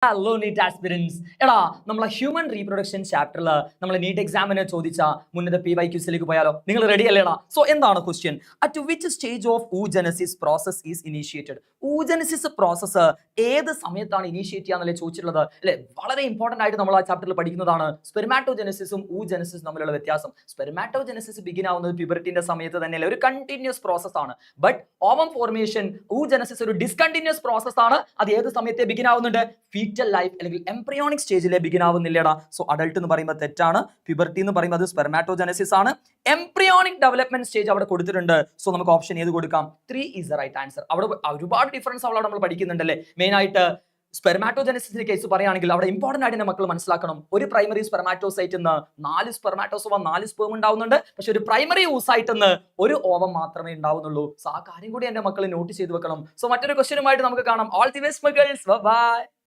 Hello NEET aspirants. എടാ, നമ്മളെ human reproduction ചാപ്റ്ററിൽ നമ്മൾ നീറ്റ് എക്സാമിന് ചോദിച്ച മുന്നത്തെ PYQസിലേക്ക് പോയാലോ? നിങ്ങൾ റെഡി അല്ലേടാ? സോ എന്താണ് question? At which stage of oogenesis process is initiated? oogenesis process ഏത് സമയത്താണ് ഇനീഷ്യേറ്റ് ചെയ്യാന്നല്ലേ ചോദിച്ചിട്ടുള്ളത് അല്ലെ? വളരെ ഇമ്പോർട്ടന്റ് ആയിട്ട് നമ്മൾ ആ ചാപ്റ്ററിൽ പഠിക്കുന്നതാണ് സ്പെർമാറ്റോജെനസിസും oogenesis തമ്മിലുള്ള വ്യത്യാസം. സ്പെർമാറ്റോജെനസിസ് ബിഗിൻ ആവുന്നത് പ്യൂബർട്ടിന്റെ സമയത്ത് തന്നെയല്ലേ, ഒരു കണ്ടിന്യൂസ് പ്രോസസ് ആണ്. ബട്ട് ഓവം ഫോർമേഷൻ oogenesis ഒരു ഡിസ്കണ്ടിന്യൂസ് പ്രോസസ് ആണ്. അത് ഏത് സമയത്തെ ബിഗിൻ ആവുന്നുണ്ട്? ഫീറ്റൽ ലൈഫ് അല്ലെങ്കിൽ എംബ്രിയോണിക് സ്റ്റേജിലെ ബിഗിൻ ആവുന്നില്ലടാ. സോ അഡൾട്ട് എന്ന് പറയുമ്പോൾ തെറ്റാണ്. പ്യൂബർട്ടി എന്ന് പറയുമ്പോൾ അത് സ്പെർമാറ്റോജെനസിസ് ആണ്. എംബ്രിയോണിക് ഡെവലപ്മെന്റ് സ്റ്റേജ് അവിടെ കൊടുത്തിട്ടുണ്ട്. സോ നമുക്ക് ഓപ്ഷൻ ഏത് കൊടുക്കാം? 3 ഈസ് ദ റൈറ്റ് ആൻസർ. അവിടെ ഒരുപാട് ഡിഫറൻസ് അവിടെ നമ്മൾ പഠിക്കുന്നുണ്ടല്ലേ. മെയിൻ ആയിട്ട് സ്പെർമാറ്റോജെനസിന്റെ കേസ് പറയുകയാണെങ്കിൽ അവിടെ ഇമ്പോർട്ടന്റ് ആയിട്ട് മക്കൾ മനസ്സിലാക്കണം, ഒരു പ്രൈമറി സ്പെർമാറ്റോസൈറ്റ് നിന്ന് 4 സ്പെർമാറ്റോസോവ 4 സ്പേം ഉണ്ടാവുന്നുണ്ട്. പക്ഷെ ഒരു പ്രൈമറി oocyte നിന്ന് ഒരു ഓവം മാത്രമേ ഉണ്ടാവുന്നുള്ളൂ. സോ ആ കാര്യം കൂടി എന്റെ മക്കൾ നോട്ട് ചെയ്ത് വെക്കണം. സോ മറ്റൊരു ക്വസ്റ്റ്യനുമായിട്ട് നമുക്ക് കാണാം. ഓൾ ദി ബെസ്റ്റ് മക്കൾസ്. ബൈ.